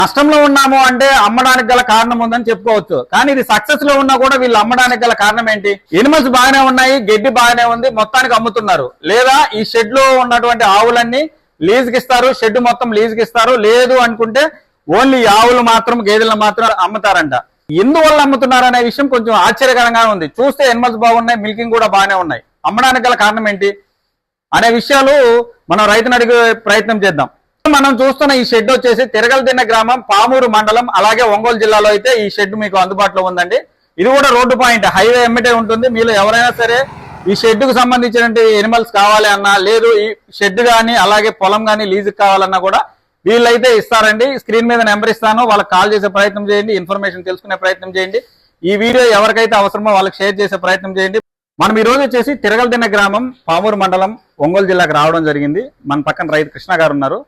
నష్టంలో ఉన్నాము అంటే అమ్మడానికి గల కారణం ఉందని చెప్పుకోవచ్చు. కానీ ఇది సక్సెస్ లో ఉన్నా కూడా వీళ్ళు అమ్మడానికి గల కారణం ఏంటి? ఎనిమల్స్ బాగానే ఉన్నాయి, గడ్డి బాగానే ఉంది, మొత్తానికి అమ్ముతున్నారు. లేదా ఈ షెడ్ లో ఉన్నటువంటి ఆవులన్నీ లీజుకి ఇస్తారు, షెడ్ మొత్తం లీజుకి ఇస్తారు. లేదు అనుకుంటే ఓన్లీ ఆవులు మాత్రం గేదెలను మాత్రం అమ్ముతారంట. ఎందువల్ల అమ్ముతున్నారు అనే విషయం కొంచెం ఆశ్చర్యకరంగా ఉంది. చూస్తే ఎనిమల్స్ బాగున్నాయి, మిల్కింగ్ కూడా బాగానే ఉన్నాయి. అమ్మడానికి గల కారణం ఏంటి అనే విషయాలు మనం రైతుని అడిగే ప్రయత్నం చేద్దాం. మనం చూస్తున్న ఈ షెడ్ వచ్చేసి తిరగలదిన్నె గ్రామం, పామూరు మండలం, అలాగే ఒంగోలు జిల్లాలో అయితే ఈ షెడ్ మీకు అందుబాటులో ఉందండి. ఇది కూడా రోడ్డు పాయింట్, హైవే ఎమ్మిటే ఉంటుంది. మీలో ఎవరైనా సరే ఈ షెడ్ కు సంబంధించిన ఎనిమల్స్ కావాలి అన్నా, లేదు ఈ షెడ్ గానీ అలాగే పొలం గానీ లీజుకి కావాలన్నా కూడా వీళ్ళైతే ఇస్తారండి. స్క్రీన్ మీద నెంబర్ ఇస్తాను, వాళ్ళకి కాల్ చేసే ప్రయత్నం చేయండి, ఇన్ఫర్మేషన్ తెలుసుకునే ప్రయత్నం చేయండి. ఈ వీడియో ఎవరికైతే అవసరమో వాళ్ళకి షేర్ చేసే ప్రయత్నం చేయండి. మనం ఈ రోజు వచ్చేసి తిరగలదిన్నె గ్రామం, పామూరు మండలం, ఒంగోలు జిల్లాకు రావడం జరిగింది. మన పక్కన రైతు కృష్ణ గారు ఉన్నారు.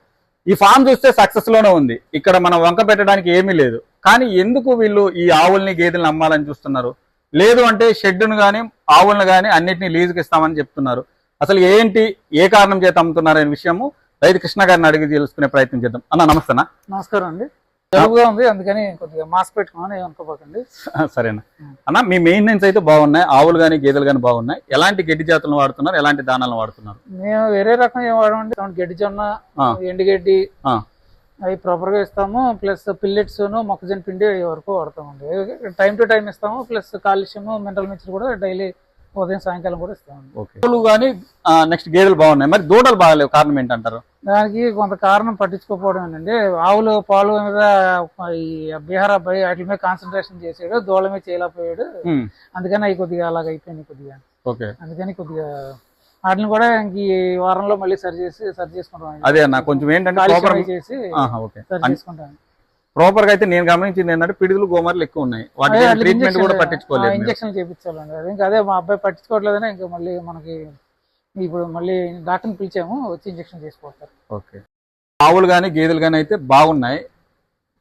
ఈ ఫామ్ చూస్తే సక్సెస్ లోనే ఉంది. ఇక్కడ మనం వంక పెట్టడానికి ఏమీ లేదు. కానీ ఎందుకు వీళ్ళు ఈ ఆవుల్ని గేదెలను అమ్మాలని చూస్తున్నారు? లేదు అంటే షెడ్ను కానీ ఆవులను కానీ అన్నిటినీ లీజుకి ఇస్తామని చెప్తున్నారు. అసలు ఏంటి, ఏ కారణం చేత అమ్ముతున్నారు అనే విషయము రైతు కృష్ణ గారిని అడిగి తెలుసుకునే ప్రయత్నం చేద్దాం. అన్న నమస్తేనా. నమస్కారం అండి. జలుబుగా ఉంది, అందుకని కొద్దిగా మాస్క్ పెట్టుకున్నాను, ఏమనుకోకండి. సరేనా అన్న, మీ మెయింటెనెన్స్ అయితే బాగున్నాయి, ఆవులు కానీ గేదెలు కానీ బాగున్నాయి. ఎలాంటి గడ్డి జాతులను వాడుతున్నారు, ఎలాంటి దానాలను వాడుతున్నారు? మేము వేరే రకం ఏం వాడమండి. గడ్డి జొన్న, ఎండుగడ్డి అవి ప్రాపర్ గా ఇస్తాము. ప్లస్ పిల్లెట్స్, మొక్కజొన్న పిండి వరకు వాడతామండి. టైం టు టైం ఇస్తాము. ప్లస్ కాల్షియం, మినరల్ మిక్చర్ కూడా డైలీ ఉదయం సాయంకాలం కూడా ఇస్తామండి. కానీ నెక్స్ట్ గేదెలు బాగున్నాయి, మరి దూడలు బాగాలేవు, కారణం ఏంటంటారు? దానికి కొంత కారణం పట్టించుకోకపోవడం అండి. ఆవులు పాలు మీద ఈ బీహార్ అబ్బాయి వాటి మీద కాన్సన్ట్రేషన్ చేసాడు, దూడల మీద చేయలేకపోయాడు. అందుకని అవి కొద్దిగా అలాగ అయిపోయింది కొద్దిగా. అందుకని కొద్దిగా వాటిని కూడా ఇంక ఈ వారంలో మళ్ళీ సరి చేసుకుంటాం. అదే అన్న, కొంచెం ఏంటంటే చేసి సరి చేసుకుంటాను. ప్రాపర్ గా అయితే నేను గమనించింది ఏంటంటే పిడుగులు, గోమర్లు ఎక్కువ ఉన్నాయి, వాటి ట్రీట్మెంట్ కూడా పట్టించుకోలేదు. ఇంజక్షన్ చేయించాలండి. అది ఇంకా అదే మా అబ్బాయి పట్టించుకోవట్లేదని ఇంకా మళ్ళీ మనకి ఇప్పుడు మళ్ళీ డాక్టర్ని పిలిచాము, వచ్చి ఇంజక్షన్ చేసుకోవాలి. ఓకే. ఆవులు కానీ గేదెలు కానీ అయితే బాగున్నాయి,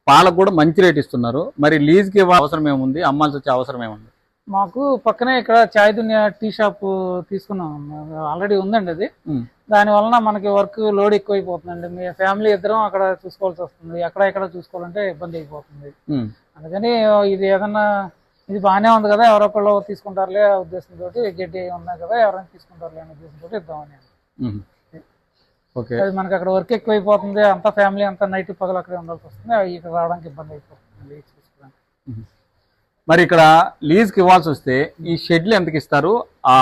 పాలకు కూడా మంచి రేట్ ఇస్తున్నారు. మరి లీజ్కి అవసరం ఏముంది, అమ్మాల్సి వచ్చే అవసరం ఏముంది? మాకు పక్కనే ఇక్కడ చాయ్ దునియా టీ షాప్ తీసుకున్నాం, ఆల్రెడీ ఉందండి. అది దాని వలన మనకి వర్క్ లోడ్ ఎక్కువైపోతుందండి. మీ ఫ్యామిలీ ఇద్దరం అక్కడ చూసుకోవాల్సి వస్తుంది, అక్కడ ఇక్కడ చూసుకోవాలంటే ఇబ్బంది అయిపోతుంది. అందుకని ఇది ఏదన్నా ఇది బాగానే ఉంది కదా, ఎవరొకళ్ళు తీసుకుంటారులే ఉద్దేశంతో, గడ్డి ఉన్నాయి కదా ఎవరైనా తీసుకుంటారులే అనే ఉద్దేశంతో ఇద్దామని. అది మనకి అక్కడ వర్క్ ఎక్కువైపోతుంది, అంతా ఫ్యామిలీ అంతా నైట్ పగలు అక్కడే ఉండాల్సి వస్తుంది, ఇక్కడ రావడానికి ఇబ్బంది అయిపోతుంది. మరి ఇక్కడ లీజ్కి ఇవ్వాల్సి వస్తే ఈ షెడ్లు ఎంతకి ఇస్తారు? ఆ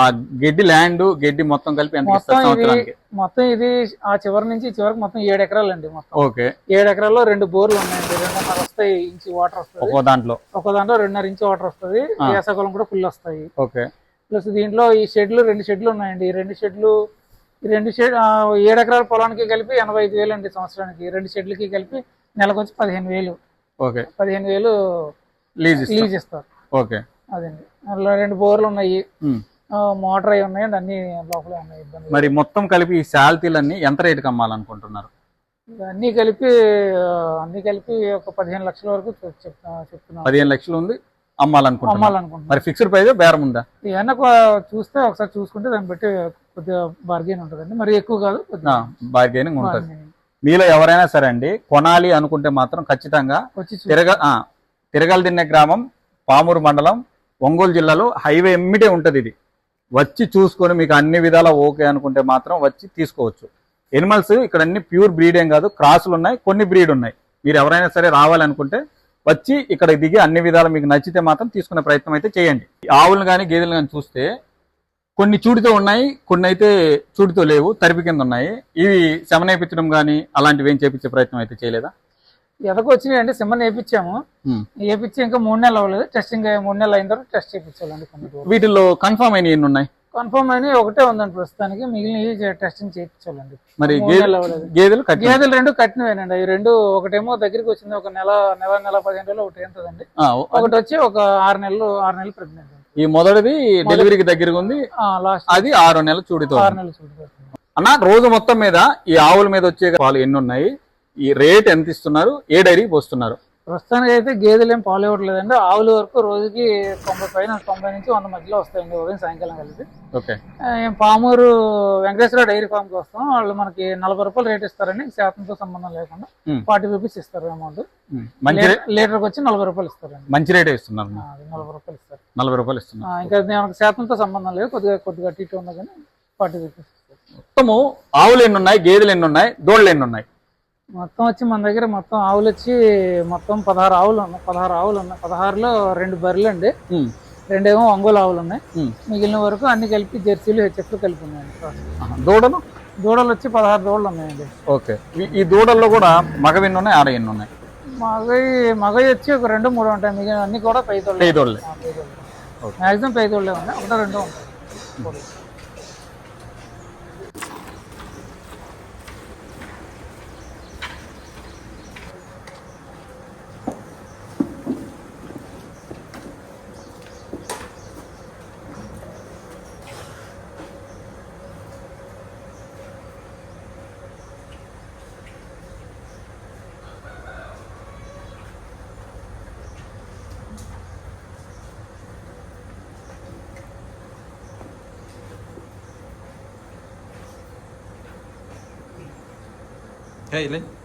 గడ్డి ల్యాండ్ గడ్డి మొత్తం కలిపి ఎంత ఇస్తారు? మొత్తం ఇది ఆ చివరి నుంచి చివరికి మొత్తం 7 ఎకరాలు అండి. మొత్తం 7 ఎకరాల్లో 2 బోర్లు ఉన్నాయండి. 2.5 వస్తాయి ఇంచు వాటర్ వస్తుంది. ఒక దాంట్లో 2.5 ఇంచు వాటర్ వస్తుంది. వేసవకాలం కూడా ఫుల్ వస్తాయి. ప్లస్ దీంట్లో ఈ షెడ్లు 2 షెడ్లు ఉన్నాయండి. ఈ 2 షెడ్ 7 ఎకరాల పొలానికి కలిపి 85,000 అండి సంవత్సరానికి. 2 షెడ్లకి కలిపి నెలకు వచ్చి 15,000. 15,000 లీజ్ ఇస్తారు. అదండి. అందులో 2 బోర్లు ఉన్నాయి, మోటార్ అయి ఉన్నాయండి, అన్ని లోపలే ఉన్నాయి. మరి మొత్తం కలిపి ఈ శాలరీలన్నీ ఎంత రేటుకి అమ్మాలనుకుంటున్నారు? అన్ని కలిపి ఒక 15 లక్షల వరకు చెప్తున్నాను. 15 లక్షలు ఉంది అమ్మాలనుకుంటున్నాను. మరి ఫిక్స్డ్ ప్రైస్ బేరం ఉందా? ఏమన్నా చూస్తే ఒకసారి చూసుకుంటే దాన్ని బట్టి కొద్దిగా బార్గెన్ ఉంటుందండి. మరి ఎక్కువ కాదు, బార్గెనింగ్ ఉంటుంది. మీలో ఎవరైనా సరే అండి కొనాలి అనుకుంటే మాత్రం ఖచ్చితంగా తిరగలదిన్నె గ్రామం, పామూరు మండలం, ఒంగోలు జిల్లాలో హైవే ఎమ్మిటే ఉంటుంది. ఇది వచ్చి చూసుకొని మీకు అన్ని విధాలా ఓకే అనుకుంటే మాత్రం వచ్చి తీసుకోవచ్చు. ఎనిమల్స్ ఇక్కడ అన్ని ప్యూర్ బ్రీడ్ ఏం కాదు, క్రాసులు ఉన్నాయి, కొన్ని బ్రీడ్ ఉన్నాయి. మీరు ఎవరైనా సరే రావాలనుకుంటే వచ్చి ఇక్కడ దిగి అన్ని విధాలు మీకు నచ్చితే మాత్రం తీసుకునే ప్రయత్నం అయితే చేయండి. ఆవులను కానీ గేదెలు కానీ చూస్తే కొన్ని చూడితో ఉన్నాయి, కొన్ని అయితే చూడితో లేవు, తరిపి కింద ఉన్నాయి. ఇవి శమనేపించడం కానీ అలాంటివి ఏం చేపించే ప్రయత్నం అయితే చేయలేదా? ఎదకు వచ్చినాయండి, సిమ్మని వేయించాము. వేయించి ఇంకా 3 నెలలు అవ్వలేదు. టెస్టింగ్ 3 నెలలు అయిన తర్వాత టెస్ట్ చేయించాలండి. వీటిలో కన్ఫర్మ్ అయిన ఎన్ని ఉన్నాయి? కన్ఫర్మ్ అయిన ఒకటే ఉందండి ప్రస్తుతానికి, మిగిలిన టెస్టింగ్ చేయించాలండి. మరి గేదెలు 2 కట్టినవేనండి. అవి 2 ఒకటేమో దగ్గరికి వచ్చింది, ఒక నెల 15 రోజులు ఒకటి ఉంటుందండి. ఒకటి వచ్చి ఒక 6 నెలలు ప్రెగ్నెంట్. ఈ మొదటిది డెలివరీకి దగ్గరగా ఉంది, అది 6 నెలలు చూడితో. అన్న, రోజు మొత్తం మీద ఈ ఆవుల మీద వచ్చే పాలు ఎన్ని ఉన్నాయి, ఈ రేట్ ఎంత ఇస్తున్నారు, ఏ డైరీ పోస్తున్నారు? ప్రస్తుతానికి అయితే గేదెలు ఏం పాలు ఇవ్వట్లేదండి. ఆవుల వరకు రోజుకి 90 నుంచి 100 మధ్యలో వస్తాయండి, ఉదయం సాయంకాలం కలిపి. Okay. Pamuru Venkateswara dairy farm కి వస్తాం. వాళ్ళు మనకి 40 రూపాయలు రేట్ ఇస్తారండి, శాతంతో సంబంధం లేకుండా 40 రూపీస్ ఇస్తారు అమౌంట్. లీటర్కి వచ్చి 40 రూపాయలు ఇస్తారండి. మంచి రేట్ ఇస్తున్నారు. 40 రూపాయలు ఇస్తారు. 40 రూపాయలు ఇస్తున్నారు. ఇంకా మనకి శాతంతో సంబంధం లేదు, కొద్దిగా అటు ఇటు ఉన్నా కానీ 40 రూపీస్ ఇస్తారు. మొత్తము ఆవులు ఎన్ని ఉన్నాయి, గేదెలు ఎన్ని ఉన్నాయి, దూడలు ఎన్ని ఉన్నాయి? మొత్తం వచ్చి మన దగ్గర మొత్తం ఆవులు వచ్చి మొత్తం 16 ఆవులు ఉన్నాయి. 16లో 2 బర్రెలు అండి, 2 ఏమో ఒంగోలు ఆవులు ఉన్నాయి. మిగిలిన వరకు అన్ని కలిపి జెర్సీలు, హెచ్ఎఫ్లు కలిపి ఉన్నాయండి. దూడలు వచ్చి 16 దూడలు ఉన్నాయండి. ఓకే. ఈ దూడల్లో కూడా మగవి ఎన్ని ఉన్నాయి, ఆడ ఎన్ని ఉన్నాయి? మగవి వచ్చి ఒక 2-3 ఉంటాయి, మిగిలిన అన్ని కూడా పైదోళ్ళే. మాక్సిమం పైదోళ్ళే ఉన్నాయి, 1-2 ఉంటాయి. Hey, Elaine.